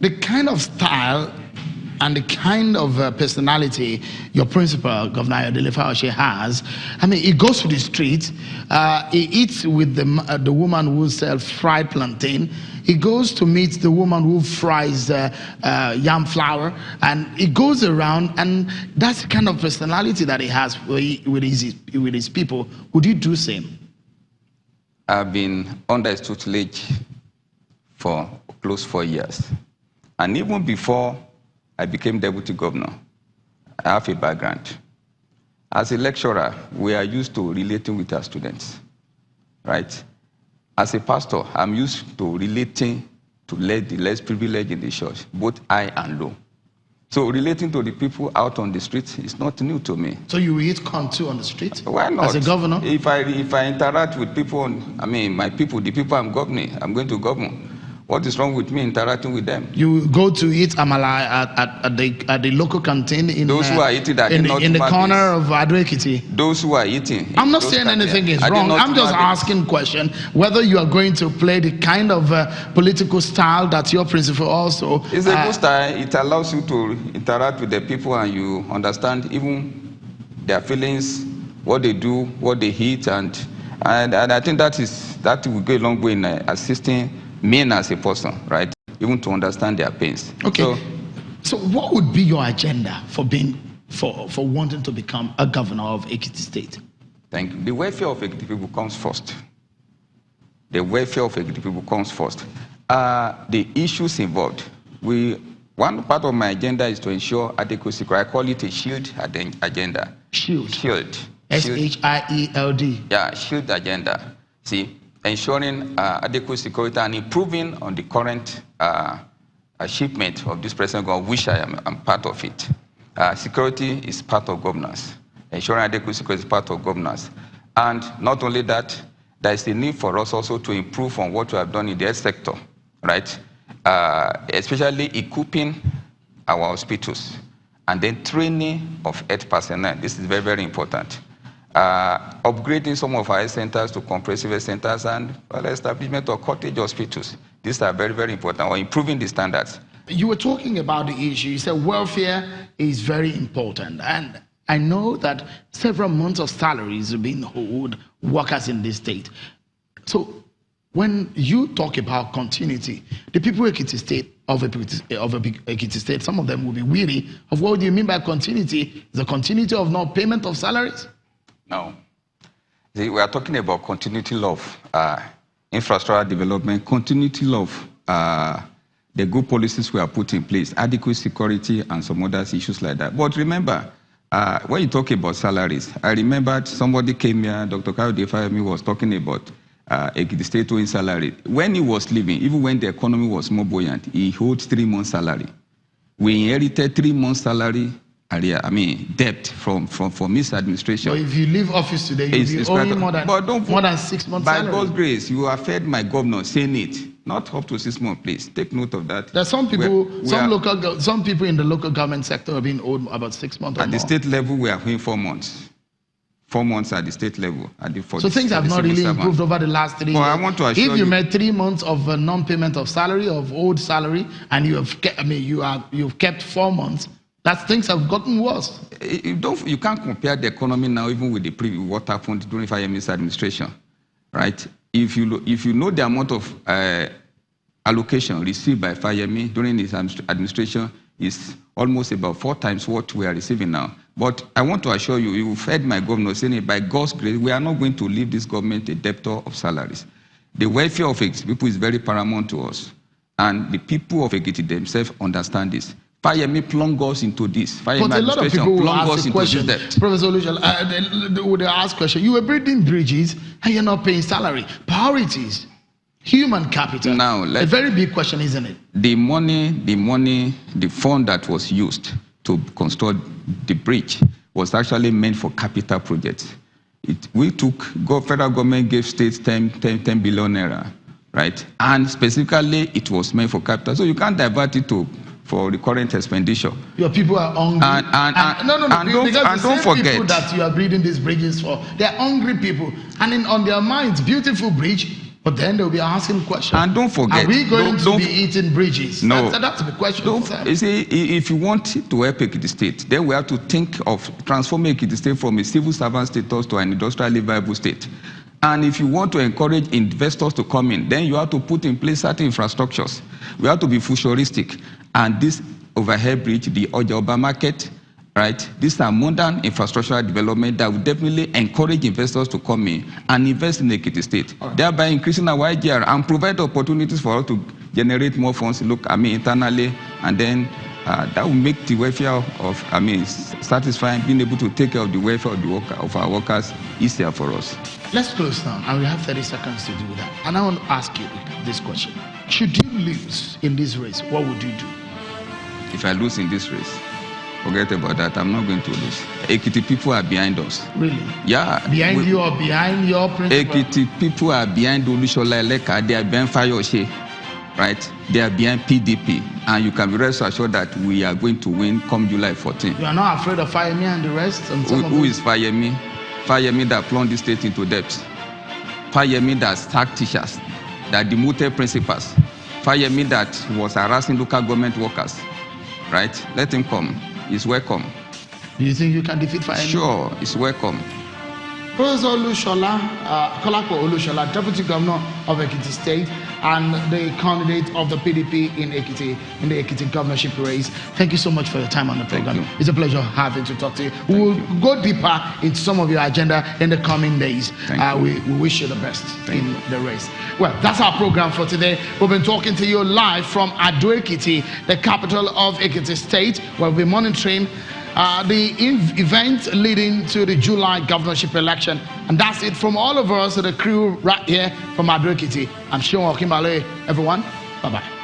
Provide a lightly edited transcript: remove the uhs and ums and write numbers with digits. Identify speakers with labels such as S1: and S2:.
S1: the kind of style and the kind of personality your principal, Governor Ayodele Fauci, has, I mean, he goes to the street, he eats with the woman who sells fried plantain, he goes to meet the woman who fries yam flour, and he goes around, and that's the kind of personality that he has with his people. Would you do same?
S2: I've been under his tutelage for close 4 years. And even before I became deputy governor, I have a background. As a lecturer, we are used to relating with our students, right? As a pastor, I'm used to relating to the less privileged in the church, both high and low. So relating to the people out on the street is not new to me.
S1: So you eat corn too on the street?
S2: Why not?
S1: As a governor?
S2: If I interact with people, my people, the people I'm governing, I'm going to govern. What is wrong with me interacting with them?
S1: You go to eat amala at the local canteen in
S2: those who are eating that
S1: in the corner of Ekiti.
S2: Those who are eating.
S1: I'm not saying anything is wrong. I'm just asking question whether you are going to play the kind of political style that your principal also.
S2: It's a good style. It allows you to interact with the people and you understand even their feelings, what they do, what they eat, and I think that will go a long way in assisting me as a person, right? Even to understand their pains.
S1: Okay. So what would be your agenda for wanting to become a governor of Ekiti State?
S2: Thank you. The welfare of Ekiti people comes first. The welfare of Ekiti people comes first. The issues involved. One part of my agenda is to ensure adequacy. I call it a shield agenda.
S1: Shield. SHIELD.
S2: Yeah, shield agenda. See, ensuring adequate security and improving on the current achievement of this present government, which I'm part of it. Security is part of governance. Ensuring adequate security is part of governance. And not only that, there is a need for us also to improve on what we have done in the health sector, right? Especially equipping our hospitals and then training of health personnel. This is very, very important. Upgrading some of our health centers to comprehensive health centers and establishment of cottage hospitals. These are very, very important, or improving the standards. You
S1: were talking about the issue. You said welfare is very important. And I know that several months of salaries are being owed workers in this state. So when you talk about continuity, the people of Ekiti State, some of them will be weary of what do you mean by continuity? The continuity of no payment of salaries?
S2: No. See, we are talking about continuity of infrastructure development, continuity of the good policies we are put in place, adequate security, and some other issues like that. But remember, when you talk about salaries, I remembered somebody came here, Dr. Kayode Fayemi was talking about Ekiti State owing salary. When he was leaving, even when the economy was more buoyant, he owed 3 months' salary. We inherited 3 months' salary. Debt from his administration.
S1: So if you leave office today, you'll be owing more than 6 months
S2: by
S1: salary.
S2: God's grace, you have fed my governor saying it. Not up to 6 months, please. Take note of that.
S1: There are some people, some people in the local government sector have been owed about 6 months or more.
S2: At the state level, we are paying 4 months. 4 months at the state level.
S1: So things have not really improved over the last 3 years.
S2: I want to assure
S1: if you made 3 months of non-payment of salary, of old salary, and you have kept, you've kept 4 months, that things have gotten worse.
S2: You can't compare the economy now even with what happened during Fayemi's administration, right? If you know the amount of allocation received by Fayemi during his administration is almost about 4 times what we are receiving now. But I want to assure you, you've heard my governor saying it, by God's grace, we are not going to leave this government a debtor of salaries. The welfare of Ekiti people is very paramount to us. And the people of Ekiti themselves understand this. Fayemi plunged us into this.
S1: But a lot of people will ask the question, Professor Olusola, they would ask question, you were building bridges and you're not paying salary. Priorities, human capital.
S2: Now,
S1: a very big question, isn't it?
S2: The fund that was used to construct the bridge was actually meant for capital projects. Federal government gave states 10 billion naira, right? And specifically, it was meant for capital. So you can't divert it for the current expenditure.
S1: Your people are hungry.
S2: And
S1: don't forget people that you are building these bridges for, they are hungry people. And on their minds, beautiful bridge, But then they'll be asking questions.
S2: And don't forget,
S1: are we going to be eating bridges?
S2: No.
S1: That's the question.
S2: You see, if you want to help Ekiti State, then we have to think of transforming Ekiti State from a civil servant status to an industrially viable state. And if you want to encourage investors to come in, then you have to put in place certain infrastructures. We have to be futuristic. And this overhead bridge, the Ojaoba market, right? These are modern infrastructural development that will definitely encourage investors to come in and invest in Ekiti State, thereby increasing our IGR and provide opportunities for us to generate more funds, internally, and then that will make the welfare of, satisfying, being able to take care of the welfare of our workers easier for us.
S1: Let's close now, and we have 30 seconds to do that. And I want to ask you this question. Should you lose in this race, what would you do?
S2: If I lose in this race, forget about that. I'm not going to lose. Ekiti people are behind us.
S1: Really?
S2: Yeah.
S1: Behind you or behind your principal?
S2: Ekiti people are behind Olushola Eleka. They are behind Fayose, right? They are behind PDP. And you can be rest assured that we are going to win come July 14.
S1: You are not afraid of Fayemi and the rest?
S2: Who is Fayemi? Fayemi that plunged the state into debt. Fayemi that sacked teachers, that demoted principals. Fayemi that was harassing local government workers. Right? Let him come. He's welcome.
S1: Do you think you can defeat Fayemi?
S2: Sure, he's welcome.
S1: Professor Olushola, Kolapo Olushola, Deputy Governor of Ekiti State and the candidate of the PDP in Ekiti, in the Ekiti governorship race. Thank you so much for your time on the program. It's a pleasure having to talk to you. We will go deeper into some of your agenda in the coming days. We wish you the best in the race. Well, that's our program for today. We've been talking to you live from Ado Ekiti, the capital of Ekiti State, where we'll be monitoring the event leading to the July governorship election. And that's it from all of us, the crew right here from Ado Ekiti. I'm Sean Okimale. Everyone, bye-bye.